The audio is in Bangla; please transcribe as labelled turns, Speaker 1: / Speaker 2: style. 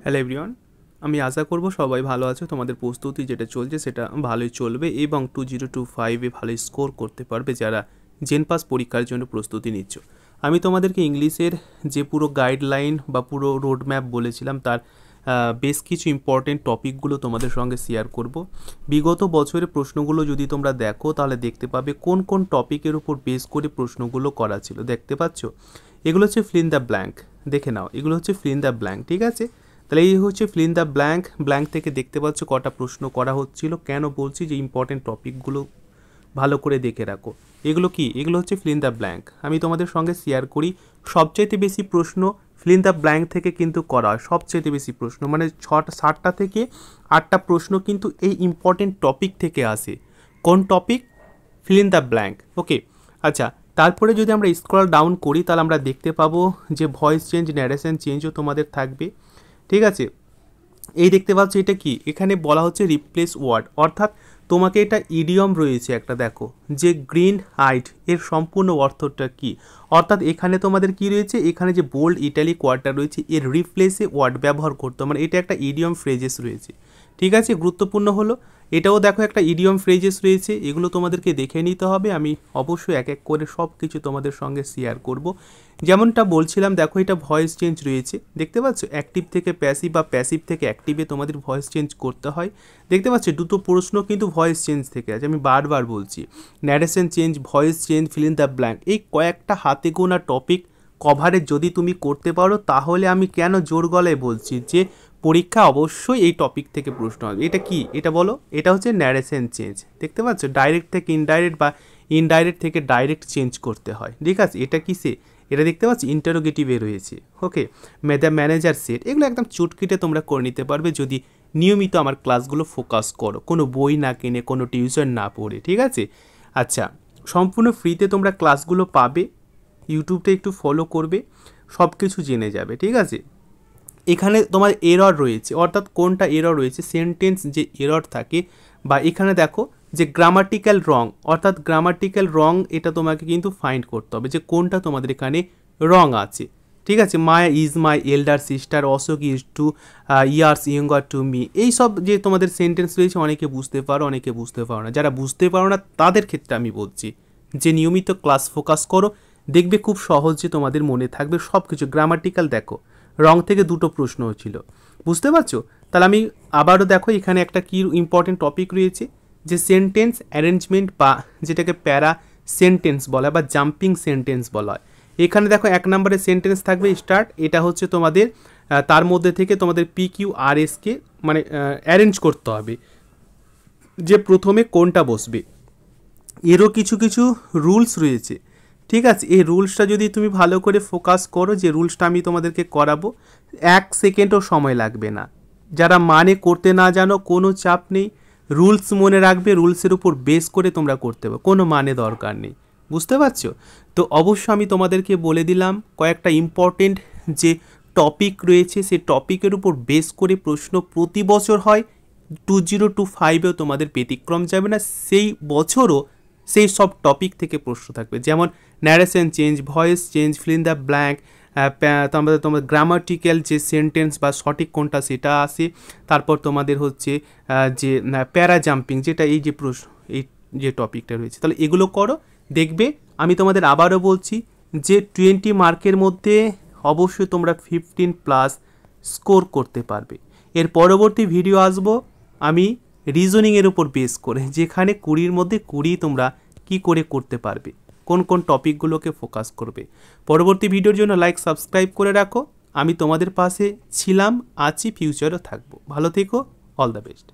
Speaker 1: হ্যালো এভরিওয়ান, আমি আশা করব সবাই ভালো আছো। তোমাদের প্রস্তুতি যেটা চলছে সেটা ভালোই চলবে এবং 2025-এ ভালোই স্কোর করতে পারবে যারা জেন পাস পরীক্ষার জন্য প্রস্তুতি নিচ্ছ। আমি তোমাদেরকে ইংলিশের যে পুরো গাইডলাইন বা পুরো রোড ম্যাপ বলেছিলাম তার বেশ কিছু ইম্পর্টেন্ট টপিকগুলো তোমাদের সঙ্গে শেয়ার করব। বিগত বছরের প্রশ্নগুলো যদি তোমরা দেখো তাহলে দেখতে পাবে কোন কোন টপিকের উপর বেস করে প্রশ্নগুলো করা ছিল। দেখতে পাচ্ছ, এগুলো হচ্ছে ফিল ইন দ্য ব্ল্যাঙ্ক। দেখে নাও, এগুলো হচ্ছে ফিল ইন দ্য ব্ল্যাঙ্ক, ঠিক আছে? তাহলে এই হচ্ছে feel in the blank. Blank থেকে দেখতে পাচ্ছ কটা প্রশ্ন করা হচ্ছিল। কেন বলছি যে ইম্পর্টেন্ট টপিকগুলো ভালো করে দেখে রাখো। এগুলো কি? এগুলো হচ্ছে ফিল ইন দ্য ব্ল্যাঙ্ক। আমি তোমাদের সঙ্গে শেয়ার করি, সবচাইতে বেশি প্রশ্ন ফিল ইন দ্য ব্ল্যাঙ্ক থেকে কিন্তু করা হয়। সবচাইতে বেশি প্রশ্ন মানে 7টা থেকে 8টা প্রশ্ন কিন্তু এই ইম্পর্টেন্ট টপিক থেকে আসে। কোন topic? Fill in the blank. Okay, আচ্ছা। তারপরে যদি আমরা স্ক্রল ডাউন করি তাহলে আমরা দেখতে পাবো যে ভয়েস চেঞ্জ, ন্যারেশন চেঞ্জও তোমাদের থাকবে, ঠিক আছে? এই দেখতে পাচ্ছ এটা কি? এখানে বলা হচ্ছে রিপ্লেস ওয়ার্ড, অর্থাৎ তোমাকে এটা ইডিয়ম রয়েছে একটা, দেখো যে গ্রিন হাইট এর সম্পূর্ণ অর্থটা কি। অর্থাৎ এখানে তোমাদের কি রয়েছে, এখানে যে বোল্ড ইটালিক ওয়ার্ডটা রয়েছে এর রিপ্লেসে ওয়ার্ড ব্যবহার করতে, মানে এটা একটা ইডিয়ম ফ্রেজেস রয়েছে, ঠিক আছে? গুরুত্বপূর্ণ হলো এটাও দেখো একটা ইডিয়ম ফ্রেজেস রয়েছে, এগুলো তোমাদেরকে দেখে নিতে হবে। আমি অবশ্যই এক এক করে সব কিছু তোমাদের সঙ্গে শেয়ার করব। যেমনটা বলছিলাম, দেখো এটা ভয়েস চেঞ্জ রয়েছে, দেখতে পাচ্ছ? অ্যাক্টিভ থেকে প্যাসিভ বা প্যাসিভ থেকে অ্যাক্টিভে তোমাদের ভয়েস চেঞ্জ করতে হয়। দেখতে পাচ্ছ দুটো প্রশ্ন কিন্তু ভয়েস চেঞ্জ থেকে আছে, আমি বারবার বলছি। Narration change, voice change, feel in the blank, এই কয়েকটা হাতে গোনা টপিক কভারেজ যদি তুমি করতে পারো তাহলে আমি কেন জোর গলায় বলছি যে পরীক্ষা অবশ্যই এই টপিক থেকে প্রশ্ন হবে। এটা কি? এটা বলো। এটা হচ্ছে ন্যারেশন চেঞ্জ। দেখতে পাচ্ছ ডাইরেক্ট থেকে ইনডাইরেক্ট বা ইনডাইরেক্ট থেকে ডাইরেক্ট চেঞ্জ করতে হয়, ঠিক আছে? এটা কিসে? এটা দেখতে পাচ্ছি ইন্টারোগেটিভে রয়েছে। ওকে, দ্য ম্যানেজার সেট, এগুলো একদম চুটকিটে তোমরা করে নিতে পারবে যদি নিয়মিত আমার ক্লাসগুলো ফোকাস করো, কোনো বই না কিনে, কোনো টিউশন না পড়ে, ঠিক আছে? আচ্ছা, সম্পূর্ণ ফ্রিতে তোমরা ক্লাসগুলো পাবে, ইউটিউবটা একটু ফলো করবে, সব কিছু জেনে যাবে, ঠিক আছে? এখানে তোমার এরর রয়েছে, অর্থাৎ কোনটা এরর রয়েছে, সেন্টেন্স যে এরর থাকে, বা এখানে দেখো যে গ্রামাটিক্যাল রং, অর্থাৎ গ্রামাটিক্যাল রং, এটা তোমাকে কিন্তু ফাইন্ড করতে হবে যে কোনটা তোমাদের এখানে রং আছে, ঠিক আছে? Maya is my elder sister, Ashok is two years younger to me, এইসব যে তোমাদের সেন্টেন্স রয়েছে অনেকে বুঝতে পারো, অনেকে বুঝতে পারো না। যারা বুঝতে পারো না তাদের ক্ষেত্রে আমি বলছি যে নিয়মিত ক্লাস ফোকাস করো, দেখবে খুব সহজে তোমাদের মনে থাকবে সব কিছু। গ্রামাটিক্যাল দেখো রং থেকে দুটো প্রশ্ন ছিল, বুঝতে পারছো? তাহলে আমি আবারও দেখো এখানে একটা কি ইম্পর্টেন্ট টপিক রয়েছে যে সেন্টেন্স অ্যারেঞ্জমেন্ট, বা যেটাকে প্যারা সেন্টেন্স বলা হয় বা জাম্পিং সেন্টেন্স বলা হয়। এখানে দেখো 1 নম্বরে সেন্টেন্স থাকবে স্টার্ট, এটা হচ্ছে তোমাদের তার মধ্যে থেকে তোমাদের PQRSকে মানে অ্যারেঞ্জ করতে হবে যে প্রথমে কোনটা বসবে। এরও কিছু কিছু রুলস রয়েছে, ঠিক আছে? এই রুলসটা যদি তুমি ভালো করে ফোকাস করো, যে রুলসটা আমি তোমাদেরকে করাবো, 1 সেকেন্ডও সময় লাগবে না। যারা মানে করতে না জানো কোনো চাপ নেই, রুলস মনে রাখবে, রুলসের উপর বেস করে তোমরা করতে পারো, কোনো মানে দরকার নেই, বুঝতে পারছো? তো অবশ্য আমি তোমাদেরকে বলে দিলাম কয়েকটা ইম্পর্টেন্ট যে টপিক রয়েছে, সেই টপিকের উপর বেস করে প্রশ্ন প্রতি বছর হয়। 2025-এও তোমাদের ব্যতিক্রম যাবে না, সেই বছরও সেই সব টপিক থেকে প্রশ্ন থাকবে, যেমন narration change, voice change, feel in the blank, তোমাদের গ্রামাটিক্যাল যে সেন্টেন্স বা সঠিক কোনটা সেটা আসে। তারপর তোমাদের হচ্ছে যে প্যারা জাম্পিং, যেটা এই যে প্রশ্ন, এই যে টপিকটা রয়েছে, তাহলে এগুলো করো, দেখবে আমি তোমাদের আবারও বলছি যে 20 মার্কের মধ্যে অবশ্যই তোমরা 15+ স্কোর করতে পারবে। এর পরবর্তী ভিডিও আসবো আমি রিজনিংয়ের উপর বেস করে, যেখানে 20-র মধ্যে 20 তোমরা কি করে করতে পারবে, কোন কোন টপিকগুলোকে ফোকাস করবে। পরবর্তী ভিডিওর জন্য লাইক সাবস্ক্রাইব করে রাখো। আমি তোমাদের পাশে ছিলাম, আছি, ফিউচারও থাকবো। ভালো থেকো, অল দ্য বেস্ট।